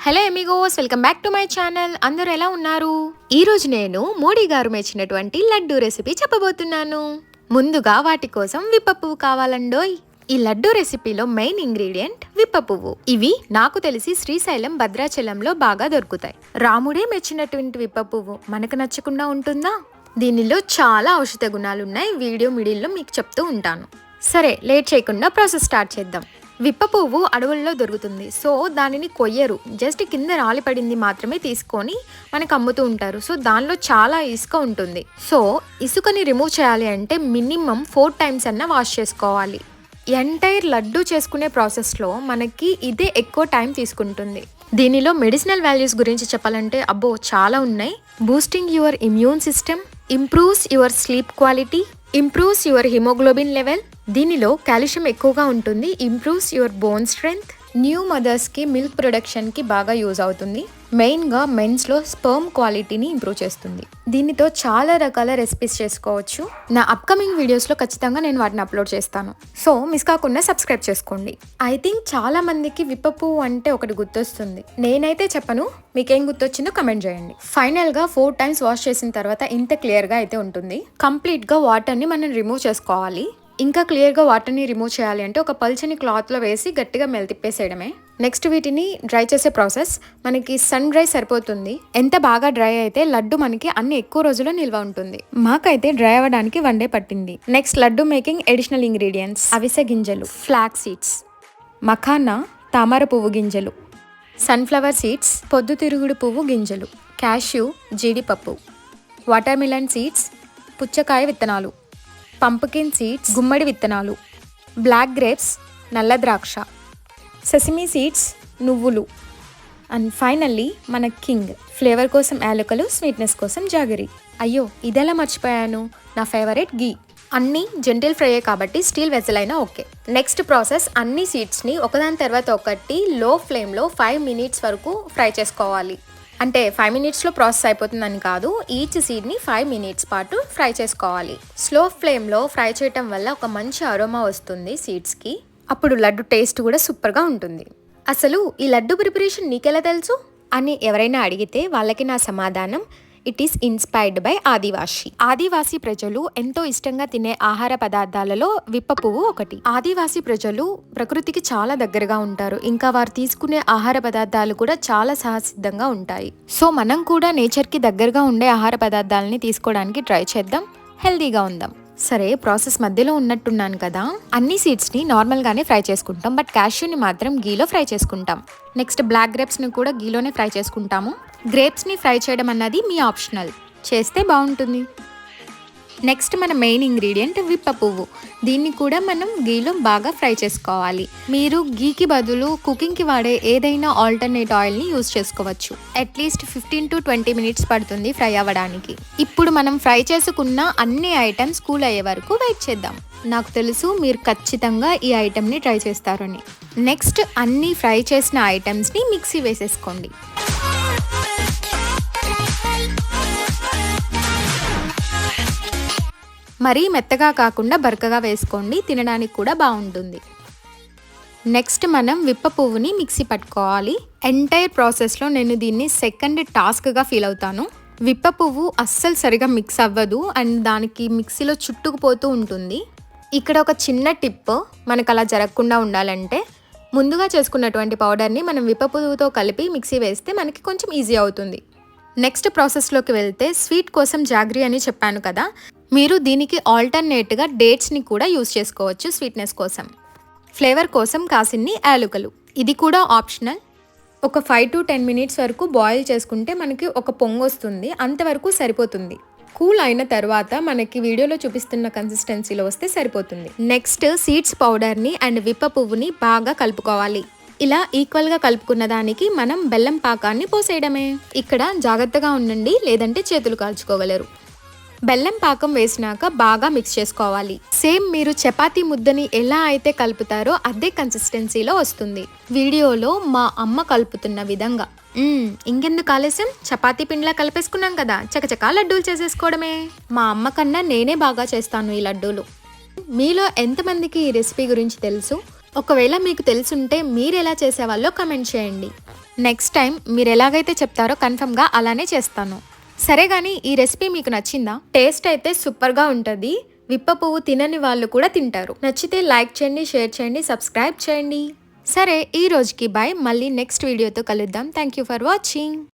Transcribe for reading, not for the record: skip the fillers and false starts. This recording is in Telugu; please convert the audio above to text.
Hello amigos, welcome back to my channel. అందరూ ఎలా ఉన్నారు? ఈ రోజు నేను మోడీ గారు మెచ్చినటువంటి లడ్డూ రెసిపీ చెప్పబోతున్నాను. ముందుగా వాటి కోసం విప్ప పువ్వు కావాలండోయ్. ఈ లడ్డూ రెసిపీలో మెయిన్ ఇంగ్రీడియంట్ విప్ప పువ్వు. ఇవి నాకు తెలిసి శ్రీశైలం, భద్రాచలంలో బాగా దొరుకుతాయి. రాముడే మెచ్చినటువంటి విప్ప పువ్వు మనకు నచ్చకుండా ఉంటుందా? దీనిలో చాలా ఔషధ గుణాలున్నాయి. వీడియో మిడిల్లో మీకు చెప్తూ ఉంటాను. సరే, లేట్ చేయకుండా ప్రాసెస్ స్టార్ట్ చేద్దాం. విప్ప పువ్వు అడవుల్లో దొరుకుతుంది. సో దానిని కొయ్యరు, జస్ట్ కింద రాలిపడింది మాత్రమే తీసుకొని మనకు అమ్ముతూ ఉంటారు. సో దానిలో చాలా ఇసుక ఉంటుంది. సో ఇసుకని రిమూవ్ చేయాలి అంటే మినిమం 4 times అన్న వాష్ చేసుకోవాలి. ఎంటైర్ లడ్డు చేసుకునే ప్రాసెస్లో మనకి ఇదే ఎక్కువ టైం తీసుకుంటుంది. దీనిలో మెడిసినల్ వాల్యూస్ గురించి చెప్పాలంటే అబ్బో చాలా ఉన్నాయి. Boosting your immune system, improves your sleep quality, improves your haemoglobin level. దీనిలో కాల్షియం ఎక్కువగా ఉంటుంది. Improves your bone strength. New మదర్స్కి మిల్క్ ప్రొడక్షన్కి బాగా యూజ్ అవుతుంది. మెయిన్గా మెన్స్లో స్పర్మ్ క్వాలిటీని ఇంప్రూవ్ చేస్తుంది. దీనితో చాలా రకాల రెసిపీస్ చేసుకోవచ్చు. నా అప్కమింగ్ వీడియోస్లో ఖచ్చితంగా నేను వాటిని అప్లోడ్ చేస్తాను. సో మిస్ కాకుండా సబ్స్క్రైబ్ చేసుకోండి. ఐ థింక్ చాలా మందికి విప్ప పువ్వు అంటే ఒకటి గుర్తొస్తుంది. నేనైతే చెప్పను, మీకేం గుర్తొచ్చిందో కమెంట్ చేయండి. ఫైనల్గా 4 times వాష్ చేసిన తర్వాత ఇంత క్లియర్గా అయితే ఉంటుంది. కంప్లీట్గా వాటర్ని మనం రిమూవ్ చేసుకోవాలి. ఇంకా క్లియర్గా వాటర్ని రిమూవ్ చేయాలి అంటే ఒక పల్చని క్లాత్లో వేసి గట్టిగా మెల్తిప్పేసేయడమే. నెక్స్ట్ వీటిని డ్రై చేసే ప్రాసెస్. మనకి సన్ డ్రై సరిపోతుంది. ఎంత బాగా డ్రై అయితే లడ్డు మనకి అన్ని ఎక్కువ రోజులు నిల్వ ఉంటుంది. మాకైతే డ్రై అవ్వడానికి 1 day పట్టింది. Next laddu making additional ingredients: అవిసె గింజలు, ఫ్లాక్స్ సీడ్స్, మఖానా, తామర పువ్వు గింజలు, సన్ఫ్లవర్ సీడ్స్, పొద్దుతిరుగుడు పువ్వు గింజలు, క్యాష్యూ, జీడిపప్పు, వాటర్ మిలన్ సీడ్స్, పుచ్చకాయ విత్తనాలు, పంప్కిన్ సీడ్స్, గుమ్మడి విత్తనాలు, బ్లాక్ గ్రేప్స్, నల్ల ద్రాక్ష, సెసమీ సీడ్స్, నువ్వులు, అండ్ ఫైనల్లీ మన కింగ్. ఫ్లేవర్ కోసం యాలకులు, స్వీట్నెస్ కోసం జాగరి. అయ్యో, ఇదెలా మర్చిపోయాను, నా ఫేవరెట్ గీ. అన్నీ జెంటిల్ ఫ్రైయే కాబట్టి స్టీల్ వెజల్ అయినా ఓకే. నెక్స్ట్ ప్రాసెస్, అన్ని సీడ్స్ని ఒకదాని తర్వాత ఒకటి లో ఫ్లేమ్లో 5 minutes వరకు ఫ్రై చేసుకోవాలి. అంటే 5 minutesలో ప్రాసెస్ అయిపోతుందని కాదు, ఈచ్ సీడ్ని 5 minutes పాటు ఫ్రై చేసుకోవాలి. స్లో ఫ్లేమ్లో ఫ్రై చేయటం వల్ల ఒక మంచి అరోమా వస్తుంది సీడ్స్కి. అప్పుడు లడ్డు టేస్ట్ కూడా సూపర్గా ఉంటుంది. అసలు ఈ లడ్డు ప్రిపరేషన్ నీకెలా తెలుసు అని ఎవరైనా అడిగితే వాళ్ళకి నా సమాధానం, ఇట్ ఈస్ ఇన్స్పైర్డ్ బై ఆదివాసి. ఆదివాసీ ప్రజలు ఎంతో ఇష్టంగా తినే ఆహార పదార్థాలలో విప్ప పువ్వు ఒకటి. ఆదివాసీ ప్రజలు ప్రకృతికి చాలా దగ్గరగా ఉంటారు. ఇంకా వారు తీసుకునే ఆహార పదార్థాలు కూడా చాలా సహసిద్ధంగా ఉంటాయి. సో మనం కూడా నేచర్కి దగ్గరగా ఉండే ఆహార పదార్థాలని తీసుకోవడానికి ట్రై చేద్దాం, హెల్దీగా ఉందాం. సరే, ప్రాసెస్ మధ్యలో ఉన్నట్టున్నాను కదా. అన్ని సీడ్స్ని నార్మల్గానే ఫ్రై చేసుకుంటాం, బట్ క్యాష్యూని మాత్రం గీలో ఫ్రై చేసుకుంటాం. నెక్స్ట్ బ్లాక్ గ్రేప్స్ని కూడా గీలోనే ఫ్రై చేసుకుంటాము. గ్రేప్స్ని ఫ్రై చేయడం అన్నది మీ ఆప్షనల్, చేస్తే బాగుంటుంది. నెక్స్ట్ మన మెయిన్ ఇంగ్రీడియంట్ విప్ప పువ్వు. దీన్ని కూడా మనం గీలో బాగా ఫ్రై చేసుకోవాలి. మీరు గీకి బదులు కుకింగ్కి వాడే ఏదైనా ఆల్టర్నేట్ ఆయిల్ని యూజ్ చేసుకోవచ్చు. అట్లీస్ట్ 15 to 20 minutes పడుతుంది ఫ్రై అవ్వడానికి. ఇప్పుడు మనం ఫ్రై చేసుకున్న అన్ని ఐటమ్స్ కూల్ అయ్యే వరకు వెయిట్ చేద్దాం. నాకు తెలుసు మీరు ఖచ్చితంగా ఈ ఐటమ్ని ట్రై చేస్తారని. నెక్స్ట్ అన్ని ఫ్రై చేసిన ఐటమ్స్ని మిక్సీ వేసేసుకోండి. మరీ మెత్తగా కాకుండా బరకగా వేసుకోండి, తినడానికి కూడా బాగుంటుంది. నెక్స్ట్ మనం విప్ప పువ్వుని మిక్సీ పట్టుకోవాలి. ఎంటైర్ ప్రాసెస్లో నేను దీన్ని సెకండ్ టాస్క్గా ఫీల్ అవుతాను. విప్ప పువ్వు అస్సలు సరిగా మిక్స్ అవ్వదు అండ్ దానికి మిక్సీలో చుట్టుకుపోతూ ఉంటుంది. ఇక్కడ ఒక చిన్న టిప్, మనకు అలా జరగకుండా ఉండాలంటే ముందుగా చేసుకున్నటువంటి పౌడర్ని మనం విప్ప పువ్వుతో కలిపి మిక్సీ వేస్తే మనకి కొంచెం ఈజీ అవుతుంది. నెక్స్ట్ ప్రాసెస్లోకి వెళ్తే, స్వీట్ కోసం జాగ్రీ అని చెప్పాను కదా, మీరు దీనికి ఆల్టర్నేట్గా డేట్స్ని కూడా యూస్ చేసుకోవచ్చు స్వీట్నెస్ కోసం. ఫ్లేవర్ కోసం కాసిన్ని యాలకులు, ఇది కూడా ఆప్షనల్. ఒక 5 to 10 minutes వరకు బాయిల్ చేసుకుంటే మనకి ఒక పొంగు వస్తుంది, అంతవరకు సరిపోతుంది. కూల్ అయిన తర్వాత మనకి వీడియోలో చూపిస్తున్న కన్సిస్టెన్సీలో వస్తే సరిపోతుంది. నెక్స్ట్ సీడ్స్ పౌడర్ని అండ్ విప్ప పువ్వుని బాగా కలుపుకోవాలి. ఇలా ఈక్వల్గా కలుపుకున్న దానికి మనం బెల్లం పాకాన్ని పోసేయడమే. ఇక్కడ జాగ్రత్తగా ఉండండి, లేదంటే చేతులు కాల్చుకోగలరు. బెల్లం పాకం వేసినాక బాగా మిక్స్ చేసుకోవాలి. సేమ్ మీరు చపాతీ ముద్దని ఎలా అయితే కలుపుతారో అదే కన్సిస్టెన్సీలో వస్తుంది. వీడియోలో మా అమ్మ కలుపుతున్న విధంగా. ఇంకెందుకు ఆలస్యం, చపాతీ పిండిలా కలిపేసుకున్నాం కదా, చకచకా లడ్డూలు చేసేసుకోవడమే. మా అమ్మ కన్నా నేనే బాగా చేస్తాను ఈ లడ్డూలు. మీలో ఎంతమందికి ఈ రెసిపీ గురించి తెలుసు? ఒకవేళ మీకు తెలుసుంటే మీరు ఎలా చేసేవాళ్ళో కమెంట్ చేయండి. నెక్స్ట్ టైం మీరు ఎలాగైతే చెప్తారో కన్ఫర్మ్గా అలానే చేస్తాను. సరే కానీ ఈ రెసిపీ మీకు నచ్చిందా? టేస్ట్ అయితే సూపర్గా ఉంటుంది. విప్ప పువ్వు తినని వాళ్ళు కూడా తింటారు. నచ్చితే లైక్ చేయండి, షేర్ చేయండి, సబ్స్క్రైబ్ చేయండి. సరే ఈ రోజుకి బాయ్. మళ్ళీ నెక్స్ట్ వీడియోతో కలుద్దాం. Thank you for watching.